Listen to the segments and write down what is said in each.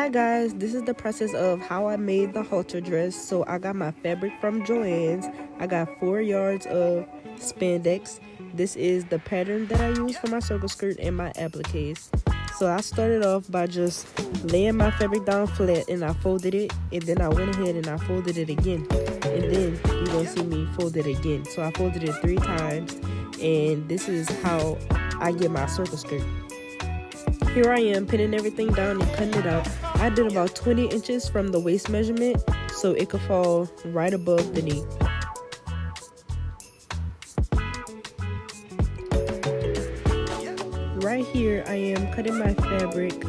Hi guys, this is the process of how I made the halter dress. So I got my fabric from Joann's. I got 4 yards of spandex. This is the pattern that I use for my circle skirt and my appliques. So I started off by just laying my fabric down flat and I folded it, and then I went ahead and I folded it again, and then you're gonna see me fold it again. So I folded it 3 times, and this is how I get my circle skirt. Here I am pinning everything down and cutting it out. I did about 20 inches from the waist measurement so it could fall right above the knee. Right here I am cutting my fabric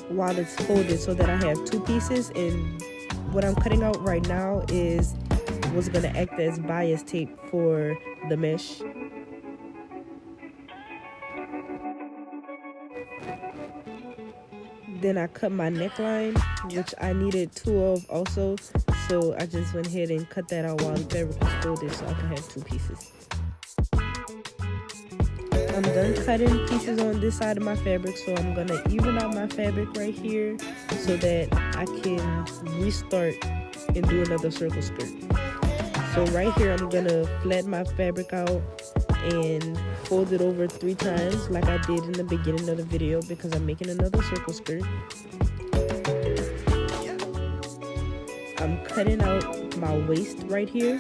while it's folded so that I have 2 pieces, and what I'm cutting out right now is what's going to act as bias tape for the mesh. Then I cut my neckline, which I needed 2 of also, so I just went ahead and cut that out while the fabric was folded so I could have 2 pieces. I'm done cutting pieces on this side of my fabric, so I'm going to even out my fabric right here so that I can restart and do another circle skirt. So right here I'm going to flatten my fabric out and fold it over 3 times like I did in the beginning of the video because I'm making another circle skirt. I'm cutting out my waist right here,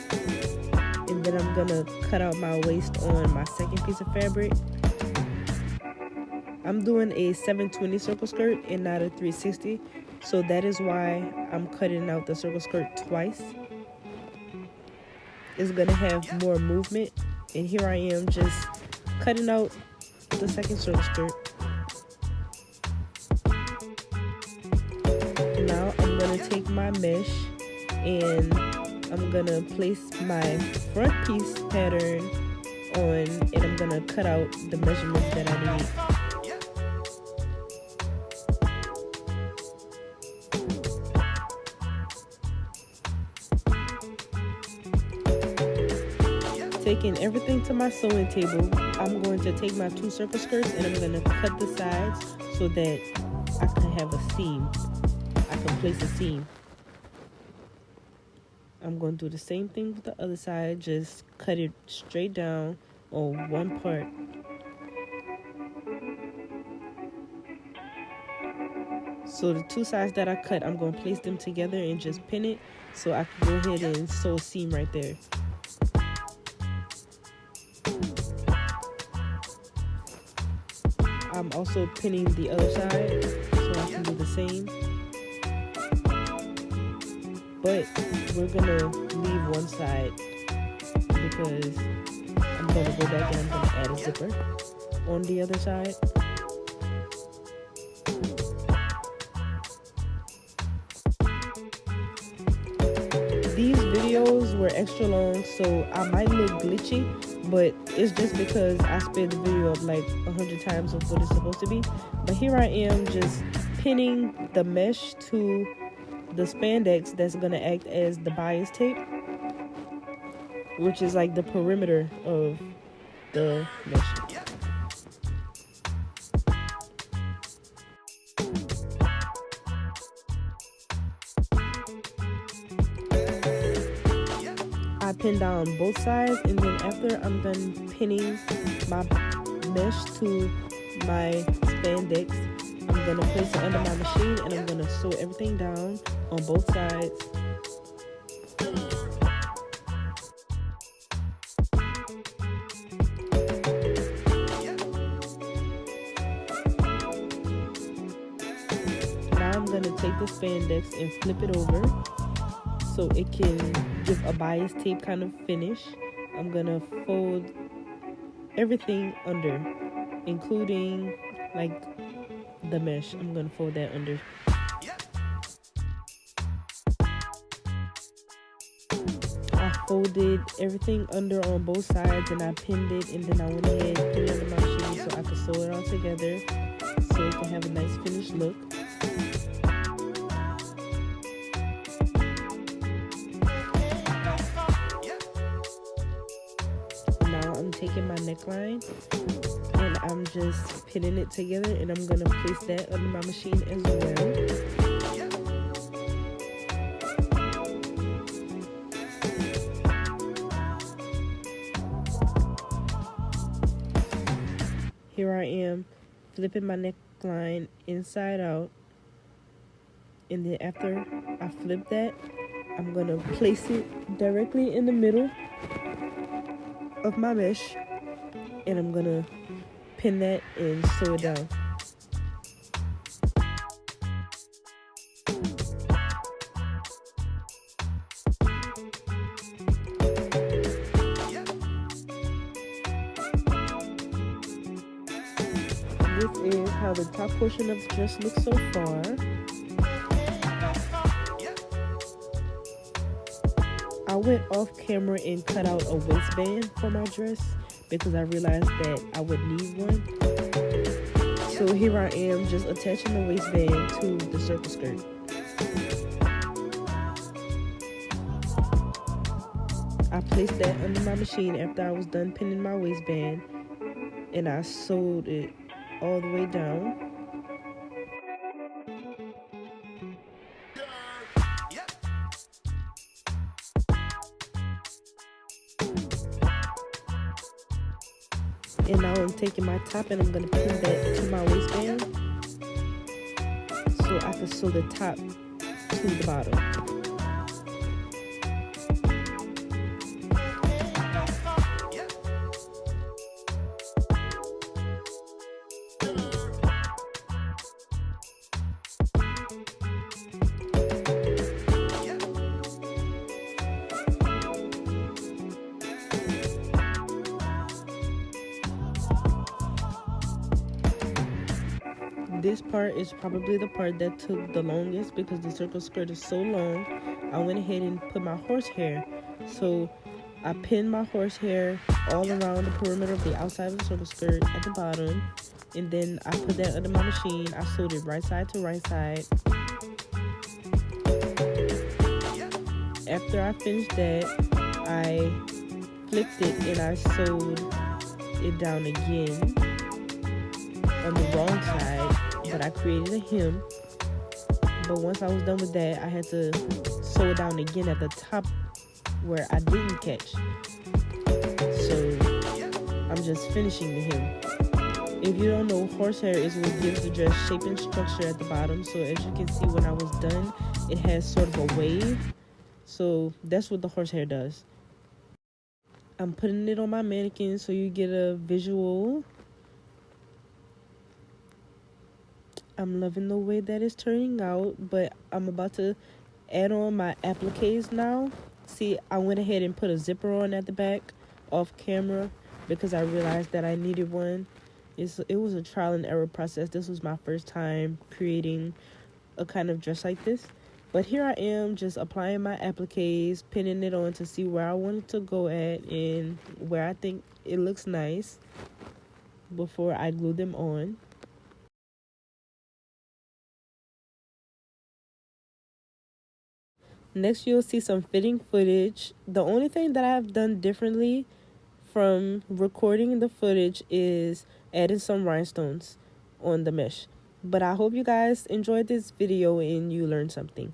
and then I'm gonna cut out my waist on my second piece of fabric. I'm doing a 720 circle skirt and not a 360, so that is why I'm cutting out the circle skirt twice. It's gonna have more movement, and here I am just cutting out the second circle skirt. Now I'm gonna take my mesh and I'm gonna place my front piece pattern on, and I'm gonna cut out the measurements that I need. Taking everything to my sewing table, I'm going to take my 2 circle skirts and I'm going to cut the sides so that I can have a seam. I can place a seam. I'm going to do the same thing with the other side, just cut it straight down on one part. So the 2 sides that I cut, I'm going to place them together and just pin it so I can go ahead and sew a seam right there. I'm also pinning the other side so I can do the same. But we're gonna leave one side because I'm gonna go back and I'm gonna add a zipper on the other side. These videos were extra long, so I might look glitchy, but it's just because I sped the video up like 100 times of what it's supposed to be. But here I am just pinning the mesh to the spandex that's going to act as the bias tape, which is like the perimeter of the mesh. I pin down both sides, and then after I'm done pinning my mesh to my spandex, I'm going to place it under my machine and I'm going to sew everything down on both sides. Now I'm going to take the spandex and flip it over so it can give a bias tape kind of finish. I'm going to fold everything under, including like the mesh. I'm going to fold that under. I folded everything under on both sides and I pinned it, and then I went ahead and put it under my machine so I could sew it all together so it can have a nice finished look. Now I'm taking my neckline and I'm just pinning it together, and I'm gonna place that under my machine as well. flipping my neckline inside out, and then after I flip that, I'm gonna place it directly in the middle of my mesh, and I'm gonna pin that and sew it down. This is how the top portion of the dress looks so far. I went off camera and cut out a waistband for my dress because I realized that I would need one. So here I am just attaching the waistband to the circle skirt. I placed that under my machine after I was done pinning my waistband, and I sewed it all the way down. And now I'm taking my top and I'm going to pin that to my waistband so I can sew the top to the bottom. This part is probably the part that took the longest because the circle skirt is so long. I went ahead and put my horsehair. So I pinned my horsehair all around the perimeter of the outside of the circle skirt at the bottom. And then I put that under my machine. I sewed it right side to right side. After I finished that, I flipped it and I sewed it down again on the wrong side, but I created a hem. But once I was done with that, I had to sew it down again at the top where I didn't catch. So I'm just finishing the hem. If you don't know, horsehair is what gives the dress shape and structure at the bottom. So as you can see, when I was done, it has sort of a wave. So that's what the horsehair does. I'm putting it on my mannequin so you get a visual. I'm loving the way that it's turning out, but I'm about to add on my appliques now. See, I went ahead and put a zipper on at the back off camera because I realized that I needed one. It was a trial and error process. This was my first time creating a kind of dress like this. But here I am just applying my appliques, pinning it on to see where I want it to go at and where I think it looks nice before I glue them on. Next, you'll see some fitting footage. The only thing that I've done differently from recording the footage is adding some rhinestones on the mesh. But I hope you guys enjoyed this video and you learned something.